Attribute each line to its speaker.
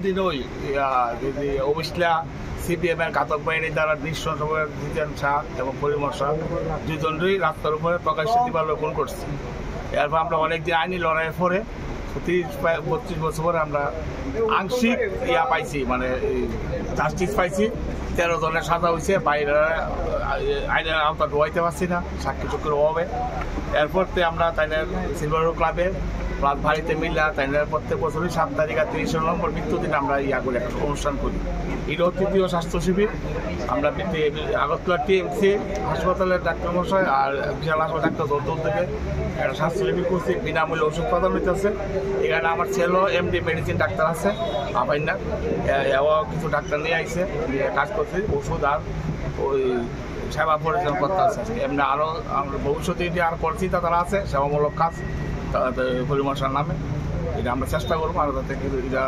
Speaker 1: দিনই অবশ্যই সিপিএম এর ঘাতক বাহিনী দ্বারা নিঃসংসভাবে জিতেন শাহ এবং পরিমল শাহ দুজনই রাস্তার উপরে প্রকাশ্যে দিবালোচন করছে। এরপর আমরা অনেকদিন আইনি লড়াইয়ের পরে 30-32 বছর পরে আমরা আংশিক পাইছি, মানে জাস্টিস পাইছি। 13 জনের সাজা হয়েছে, বাইরে আইনের আওতা ঢোয়াইতে পারছি না সাক্ষী চক্রের অভাবে। এরপর আমরা তাইনের সিলভার ক্লাবে প্লাস বাড়িতে মিলা তাইনের প্রত্যেক বছরই 7 তারিখ আর 30 নম্বর মৃত্যুদিন আমরা করে একটা অনুষ্ঠান করি। এটাও তৃতীয় স্বাস্থ্য শিবির। আমরা আগরতলা টিএমসি হাসপাতালের ডাক্তার মশাই আর বিশাল হাসপাতাল ডাক্তার দৌড় থেকে একটা স্বাস্থ্য শিবির করছি, বিনামূল্যে ওষুধ প্রদান হইতেছে। এখানে আমার ছেলেও এমডি মেডিসিন ডাক্তার আছে, আপাই না কিছু ডাক্তার নিয়ে আইসে, কাজ করছে, ওষুধ আর ওই সেবা পরিচালনা করতে আছে। এমনি আরও আমরা ভবিষ্যতে আর করছি তারা আছে সেবামূলক কাজ পরিমর্শার নামে। এটা আমরা চেষ্টা করবো আরও থেকে এটা